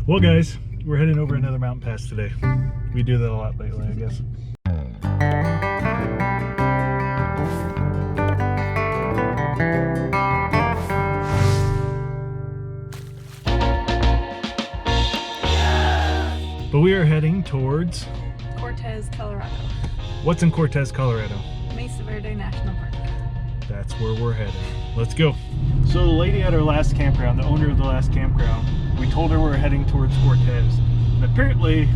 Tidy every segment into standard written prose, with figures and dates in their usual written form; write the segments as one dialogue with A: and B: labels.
A: Well guys, we're heading over another mountain pass today. We do that a lot lately, I guess. But we are heading towards
B: Cortez, Colorado.
A: What's in Cortez, Colorado?
B: Mesa Verde National Park.
A: That's where we're headed. Let's go. So the lady at our last campground, the owner of the last campground, we told her we were heading towards Cortez. And apparently,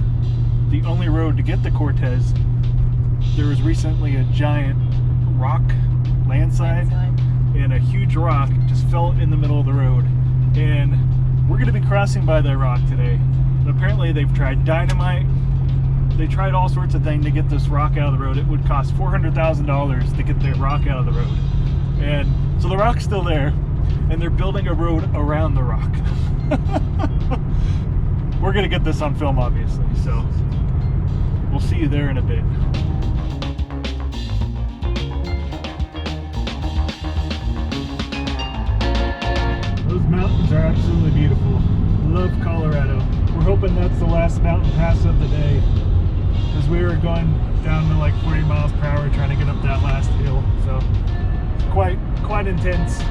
A: the only road to get to Cortez, there was recently a giant rock landslide. And a huge rock just fell in the middle of the road. And we're going to be crossing by that rock today. And apparently they've tried dynamite. They tried all sorts of things to get this rock out of the road. It would cost $400,000 to get the rock out of the road. And so the rock's still there, and they're building a road around the rock. We're gonna get this on film, obviously, so we'll see you there in a bit. Those mountains are absolutely beautiful. Love Colorado. We're hoping that's the last mountain pass of the day, because we were going down to like 40 miles per hour trying to get up that last hill, so it's quite intense.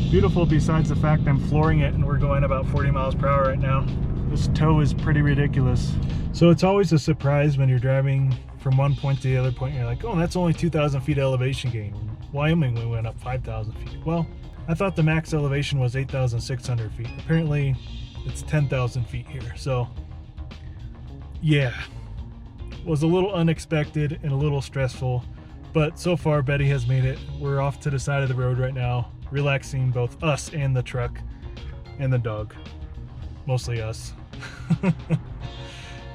A: Beautiful besides the fact I'm flooring it and we're going about 40 miles per hour right now. This tow is pretty ridiculous. So it's always a surprise when you're driving from one point to the other point. You're like, oh, that's only 2,000 feet elevation gain. Wyoming, we went up 5,000 feet. Well, I thought the max elevation was 8,600 feet. Apparently, it's 10,000 feet here. So, yeah, was a little unexpected and a little stressful. But so far, Betty has made it. We're off to the side of the road right now, relaxing, both us and the truck and the dog. Mostly us.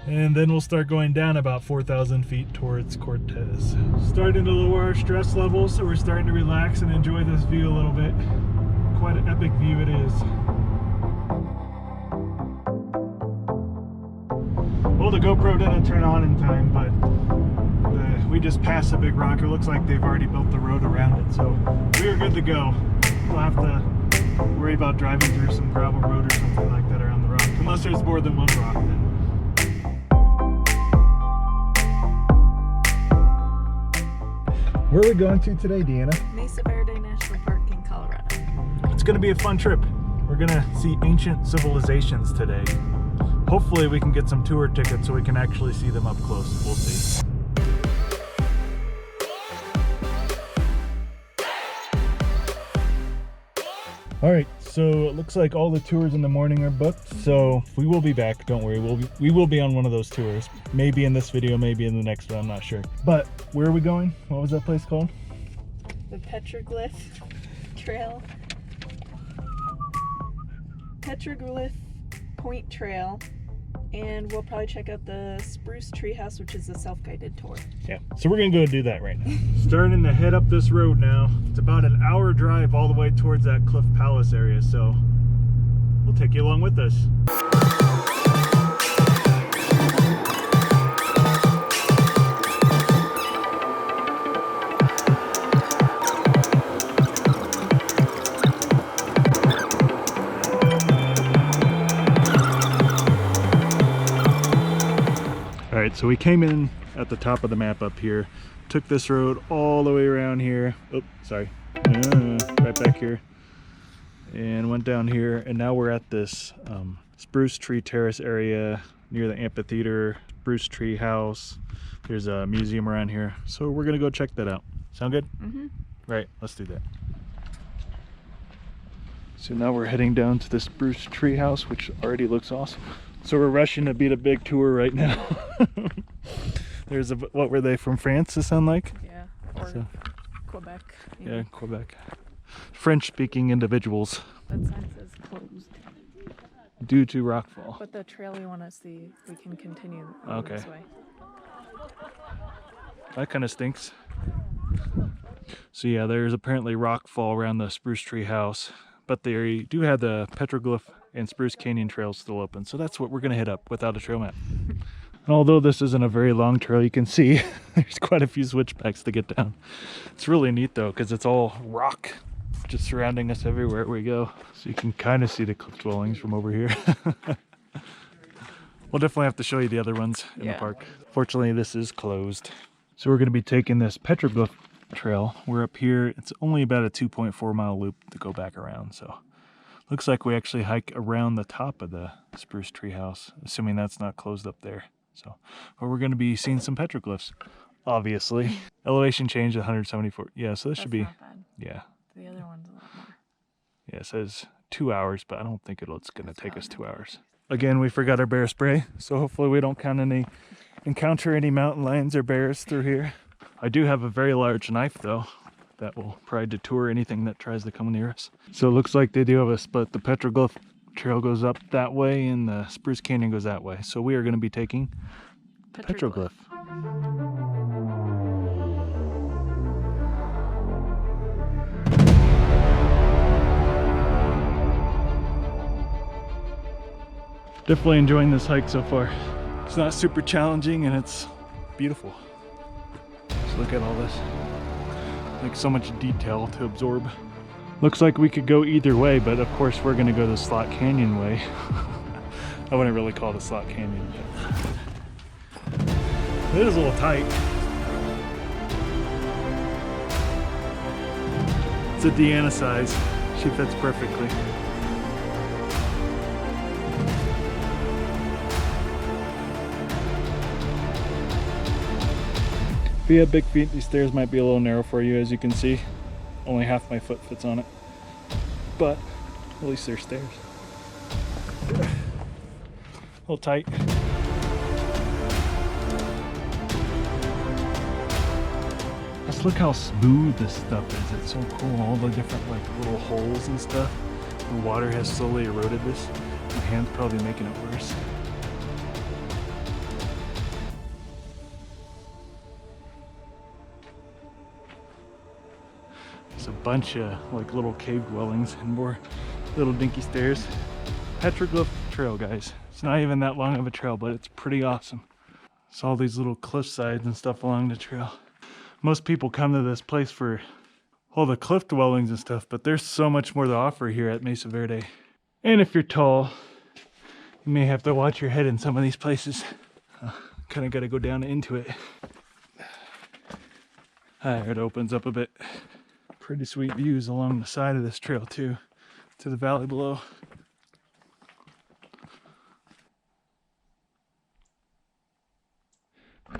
A: And then we'll start going down about 4,000 feet towards Cortez. Starting to lower our stress levels, so we're starting to relax and enjoy this view a little bit. Quite an epic view it is. Well, the GoPro didn't turn on in time, but we just passed a big rock. It looks like they've already built the road around it, so we're good to go. We'll have to worry about driving through some gravel road or something like that around the rock, unless there's more than one rock then. Where are we going to today, Deanna?
B: Mesa Verde National Park in Colorado.
A: It's going to be a fun trip. We're going to see ancient civilizations today. Hopefully we can get some tour tickets so we can actually see them up close. We'll see. Alright, so it looks like all the tours in the morning are booked, so we will be back, don't worry. We will be on one of those tours. Maybe in this video, maybe in the next one, I'm not sure. But where are we going? What was that place called?
B: The Petroglyph Trail. Petroglyph Point Trail. And we'll probably check out the Spruce Treehouse, which is a self-guided tour. Yeah, so we're gonna go do that right now. Starting to head up this road now. It's about an hour drive all the way towards that Cliff Palace area, so we'll take you along with us. Alright, so we came in at the top of the map up here, took this road all the way around here, oh, sorry, right back here, and went down here, and now we're at this Spruce Tree Terrace area near the amphitheater, Spruce Tree House. There's a museum around here, so we're gonna go check that out. Sound good? Mm-hmm. Right, let's do that. So now we're heading down to the Spruce Tree House, which already looks awesome. So we're rushing to beat a big tour right now. There's what were they, from France, it sound like? Yeah, or so, Quebec. Maybe.
A: Yeah, Quebec. French-speaking individuals.
B: That sign says closed.
A: Due to rockfall.
B: But the trail we want to see, we can continue
A: okay.
B: This way.
A: That kind of stinks. So yeah, there's apparently rockfall around the Spruce Tree House, but they do have the Petroglyph and Spruce Canyon trails still open, so that's what we're gonna hit up without a trail map.
B: And although this isn't a very long trail, you can see there's quite a few switchbacks to get down. It's really neat though, because it's all rock just surrounding us everywhere we go. So you can kind of see the cliff dwellings from over here. We'll definitely have to show you the other ones in the park. Fortunately, this is closed. So we're going to be taking this Petroglyph Trail. We're up here. It's only about a 2.4 mile loop to go back around. So looks like we actually hike around the top of the Spruce treehouse, assuming that's not closed up there. So, but we're going to be seeing some petroglyphs, obviously. Elevation change 174. Yeah, so this should be,
C: not bad.
B: yeah.
C: The other one's a lot more.
B: Yeah, it says 2 hours, but I don't think it's going to take us 2 hours. Again, we forgot our bear spray, so hopefully we don't encounter any mountain lions or bears through here. I do have a very large knife though, that will probably deter anything that tries to come near us. So it looks like they do have a split. The Petroglyph Trail goes up that way and the Spruce Canyon goes that way. So we are going to be taking Petroglyph. Definitely enjoying this hike so far. It's not super challenging and it's beautiful. Just look at all this. Like so much detail to absorb. Looks like we could go either way, but of course we're gonna go the Slot Canyon way. I wouldn't really call it a Slot Canyon, but it is a little tight. It's a Deanna size. She fits perfectly. If you have big feet, these stairs might be a little narrow for you, as you can see. Only half my foot fits on it. But at least they're stairs. A little tight. Just look how smooth this stuff is. It's so cool. All the different like little holes and stuff. The water has slowly eroded this. My hand's probably making it worse. There's a bunch of like little cave dwellings and more little dinky stairs. Petroglyph Trail, guys. It's not even that long of a trail, but it's pretty awesome. It's all these little cliff sides and stuff along the trail. Most people come to this place for all the cliff dwellings and stuff, but there's so much more to offer here at Mesa Verde. And if you're tall, you may have to watch your head in some of these places. Kind of got to go down into it. There, it opens up a bit. Pretty sweet views along the side of this trail too, to the valley below.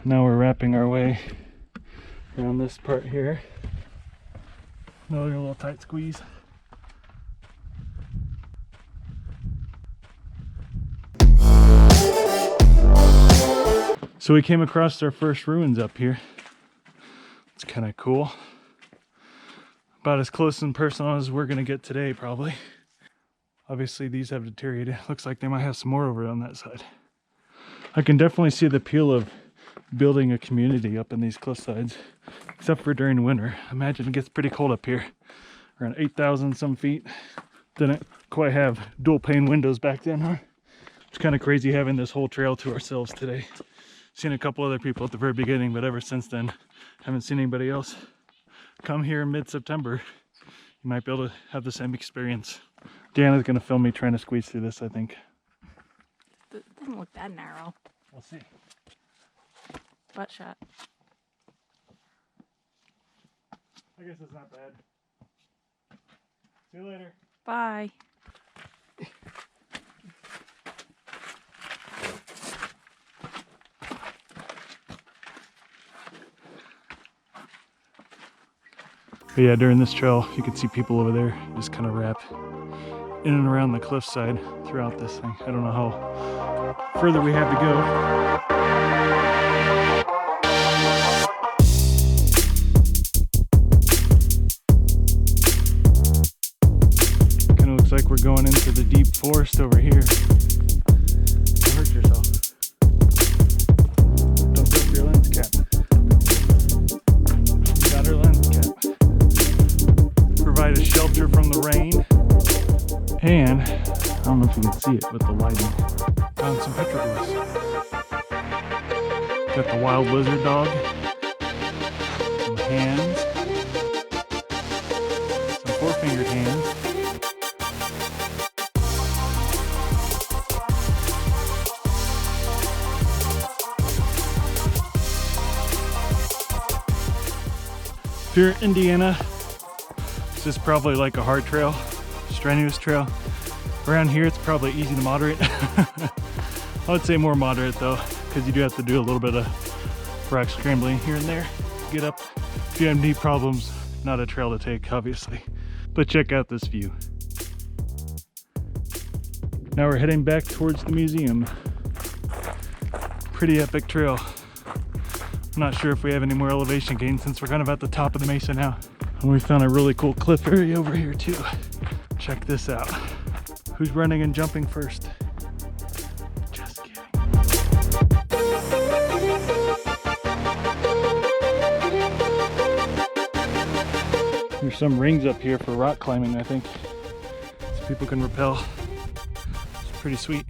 B: Now we're wrapping our way around this part here. Another little tight squeeze. So we came across our first ruins up here. It's kind of cool. About as close and personal as we're gonna get today, probably. Obviously these have deteriorated. Looks like they might have some more over on that side. I can definitely see the appeal of building a community up in these cliff sides, except for during winter. Imagine it gets pretty cold up here, around 8,000 some feet. Didn't quite have dual pane windows back then, huh? It's kind of crazy having this whole trail to ourselves today. Seen a couple other people at the very beginning, but ever since then, haven't seen anybody else. Come here in mid-September, you might be able to have the same experience. Deanna's gonna film me trying to squeeze through this, I think.
C: It doesn't look that narrow.
B: We'll see.
C: Butt shot.
B: I guess it's not bad. See you later.
C: Bye.
B: But yeah, during this trail, you can see people over there just kind of wrap in and around the cliffside throughout this thing. I don't know how further we have to go. Kind of looks like we're going into the deep forest over here. Don't hurt yourself. Don't drop your lens cap. Got her lens cap. Provide a shelter from the rain. And I don't know if you can see it with the lighting. Found some petroglyphs. Got the wild lizard dog. Some hands. Some four-fingered hands. If you're in Indiana, this is probably like a hard trail, strenuous trail. Around here, it's probably easy to moderate. I would say more moderate though, because you do have to do a little bit of rock scrambling here and there. Get up. If you have knee problems, not a trail to take, obviously. But check out this view. Now we're heading back towards the museum. Pretty epic trail. I'm not sure if we have any more elevation gain since we're kind of at the top of the mesa now. And we found a really cool cliff area over here too. Check this out. Who's running and jumping first? Just kidding. There's some rings up here for rock climbing, I think. So people can rappel. It's pretty sweet.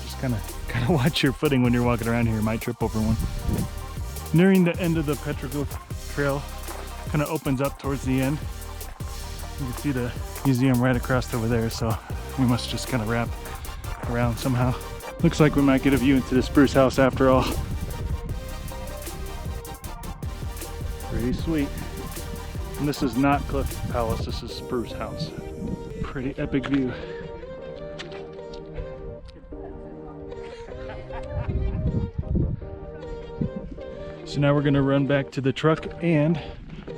B: Just kind of watch your footing when you're walking around here. You might trip over one. Nearing the end of the Petroglyph Trail, kind of opens up towards the end. You can see the museum right across over there, so we must just kind of wrap around somehow. Looks like we might get a view into the Spruce house after all. Pretty sweet. And this is not Cliff Palace, this is Spruce house. Pretty epic view. So now we're gonna run back to the truck and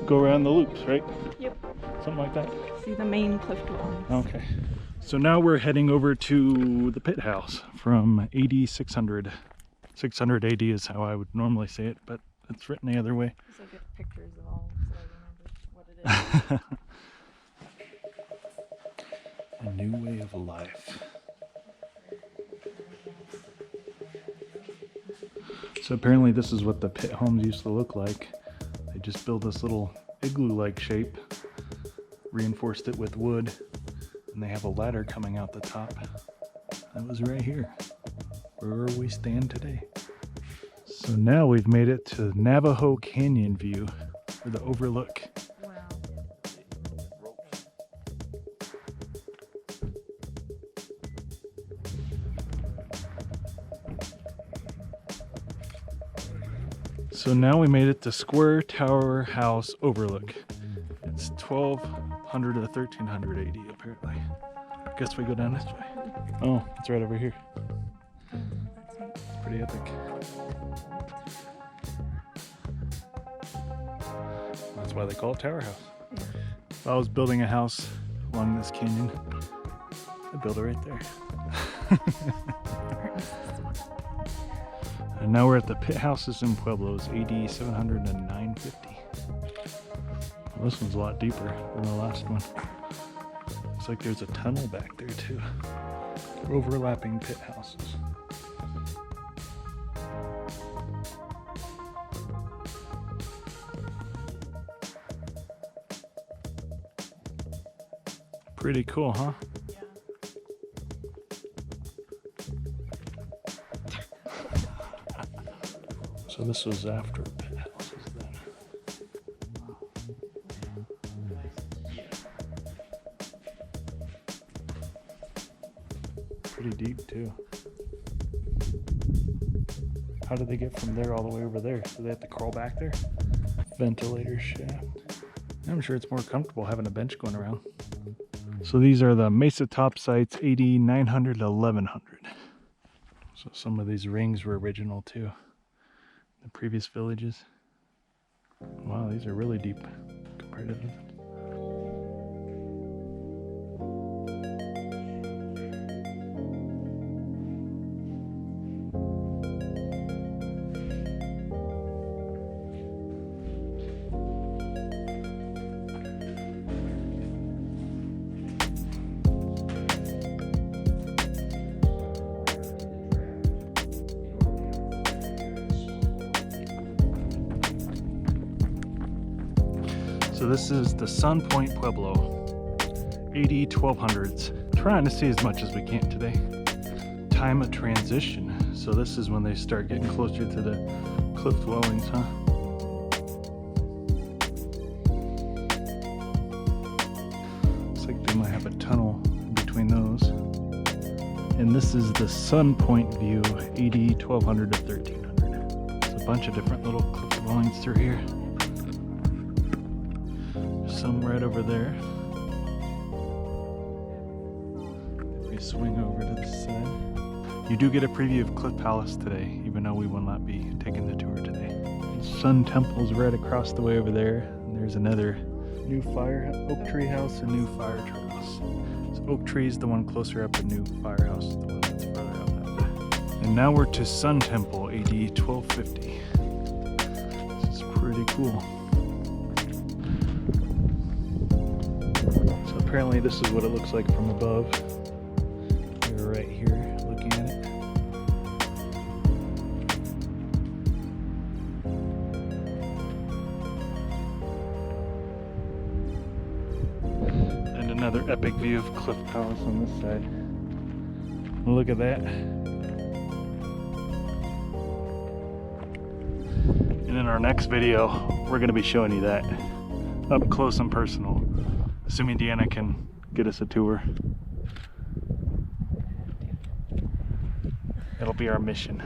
B: go around the loops, right?
C: Yep.
B: Something like that.
C: See the main cliff dwellings.
B: Okay. So now we're heading over to the pit house from AD 600. 600 AD is how I would normally say it, but it's written the other way.
C: So I get pictures of all, so I remember what it is.
B: A new way of life. So apparently this is what the pit homes used to look like. They just built this little igloo-like shape, reinforced it with wood, and they have a ladder coming out the top. That was right here, where we stand today. So now we've made it to Navajo Canyon view, or the overlook.
C: Wow.
B: So now we made it to Square Tower House Overlook. It's 1200 to 1300 AD apparently. I guess we go down this way. Oh, it's right over here. It's pretty epic. That's why they call it Tower House.
C: Yeah.
B: If I was building a house along this canyon, I'd build it right there. And now we're at the pit houses in Pueblos, AD 700 and 950. Well, this one's a lot deeper than the last one. Looks like there's a tunnel back there too. Overlapping pit houses. Pretty cool, huh?
C: Yeah.
B: So this was after pit houses then. Pretty deep too. How did they get from there all the way over there? Do they have to crawl back there? Ventilator shaft. I'm sure it's more comfortable having a bench going around. So these are the Mesa top sites, AD 900 to 1100. So some of these rings were original too. The previous villages. Wow, these are really deep compared to them. So this is the Sun Point Pueblo, AD 1200s. Trying to see as much as we can today. Time of transition. So this is when they start getting closer to the cliff dwellings, huh? Looks like they might have a tunnel between those. And this is the Sun Point view, AD 1200 to 1300. There's a bunch of different little cliff dwellings through here. There's some right over there. If we swing over to the side. You do get a preview of Cliff Palace today, even though we will not be taking the tour today. Sun Temple's right across the way over there. And there's another new oak tree house and new fire truck house. So oak tree is the one closer up, and new firehouse is the one that's further up that way. And now we're to Sun Temple, AD 1250. This is pretty cool. So apparently this is what it looks like from above. We're right here looking at it. And another epic view of Cliff Palace on this side. Look at that. And in our next video, we're going to be showing you that up close and personal, assuming Deanna can get us a tour. It'll be our mission.